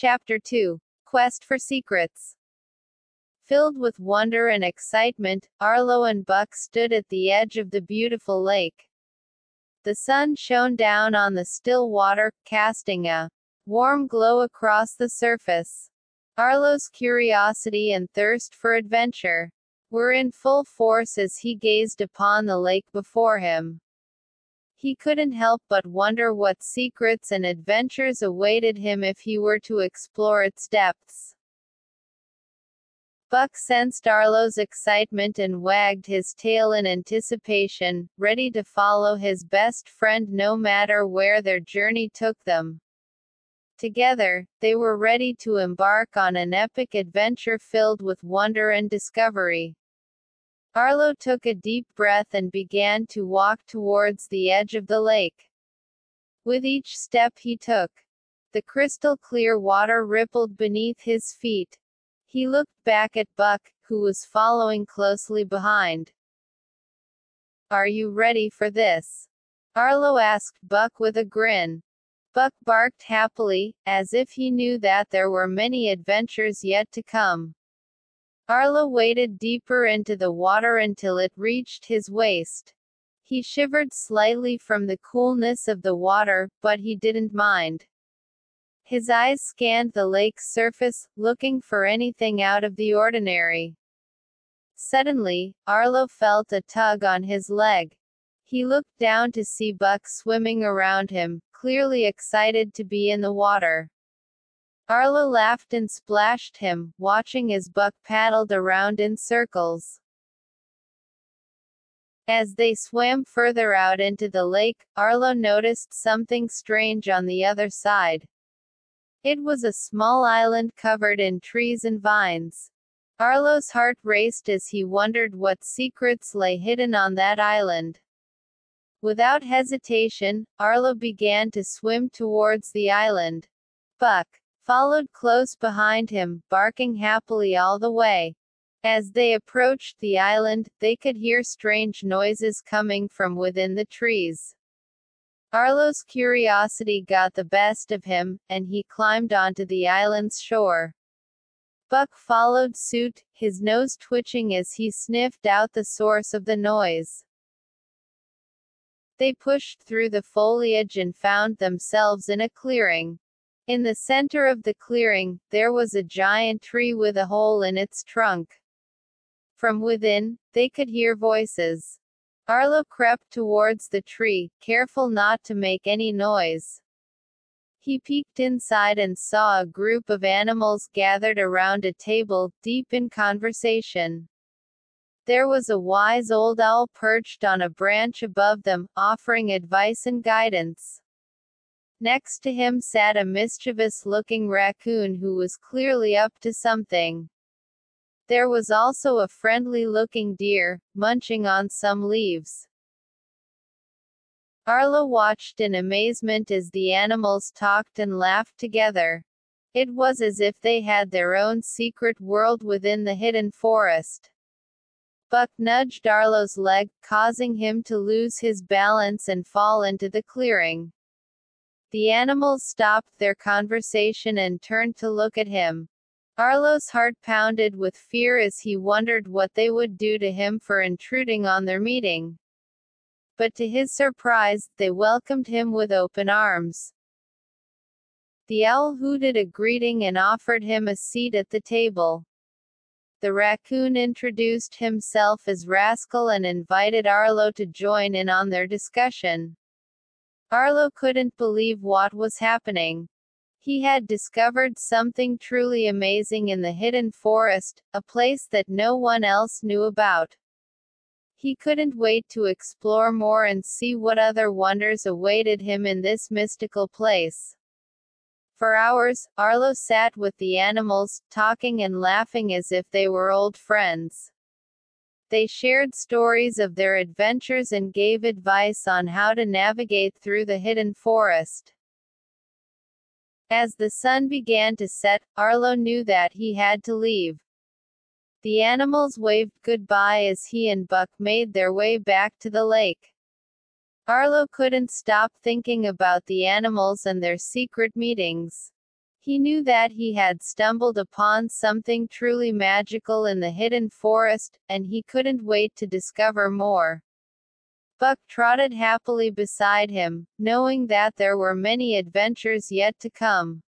Chapter 2. Quest for Secrets. Filled with wonder and excitement, Arlo and Buck stood at the edge of the beautiful lake. The sun shone down on the still water, casting a warm glow across the surface. Arlo's curiosity and thirst for adventure were in full force as he gazed upon the lake before him. He couldn't help but wonder what secrets and adventures awaited him if he were to explore its depths. Buck sensed Arlo's excitement and wagged his tail in anticipation, ready to follow his best friend no matter where their journey took them. Together, they were ready to embark on an epic adventure filled with wonder and discovery. Arlo took a deep breath and began to walk towards the edge of the lake. With each step he took, the crystal-clear water rippled beneath his feet. He looked back at Buck, who was following closely behind. "Are you ready for this?" Arlo asked Buck with a grin. Buck barked happily, as if he knew that there were many adventures yet to come. Arlo waded deeper into the water until it reached his waist. He shivered slightly from the coolness of the water, but he didn't mind. His eyes scanned the lake's surface, looking for anything out of the ordinary. Suddenly, Arlo felt a tug on his leg. He looked down to see Buck swimming around him, clearly excited to be in the water. Arlo laughed and splashed him, watching as Buck paddled around in circles. As they swam further out into the lake, Arlo noticed something strange on the other side. It was a small island covered in trees and vines. Arlo's heart raced as he wondered what secrets lay hidden on that island. Without hesitation, Arlo began to swim towards the island. Buck followed close behind him, barking happily all the way. As they approached the island, they could hear strange noises coming from within the trees. Arlo's curiosity got the best of him, and he climbed onto the island's shore. Buck followed suit, his nose twitching as he sniffed out the source of the noise. They pushed through the foliage and found themselves in a clearing. In the center of the clearing, there was a giant tree with a hole in its trunk. From within, they could hear voices. Arlo crept towards the tree, careful not to make any noise. He peeked inside and saw a group of animals gathered around a table, deep in conversation. There was a wise old owl perched on a branch above them, offering advice and guidance. Next to him sat a mischievous-looking raccoon who was clearly up to something. There was also a friendly-looking deer, munching on some leaves. Arlo watched in amazement as the animals talked and laughed together. It was as if they had their own secret world within the hidden forest. Buck nudged Arlo's leg, causing him to lose his balance and fall into the clearing. The animals stopped their conversation and turned to look at him. Arlo's heart pounded with fear as he wondered what they would do to him for intruding on their meeting. But to his surprise, they welcomed him with open arms. The owl hooted a greeting and offered him a seat at the table. The raccoon introduced himself as Rascal and invited Arlo to join in on their discussion. Arlo couldn't believe what was happening. He had discovered something truly amazing in the hidden forest, a place that no one else knew about. He couldn't wait to explore more and see what other wonders awaited him in this mystical place. For hours, Arlo sat with the animals, talking and laughing as if they were old friends. They shared stories of their adventures and gave advice on how to navigate through the hidden forest. As the sun began to set, Arlo knew that he had to leave. The animals waved goodbye as he and Buck made their way back to the lake. Arlo couldn't stop thinking about the animals and their secret meetings. He knew that he had stumbled upon something truly magical in the hidden forest, and he couldn't wait to discover more. Buck trotted happily beside him, knowing that there were many adventures yet to come.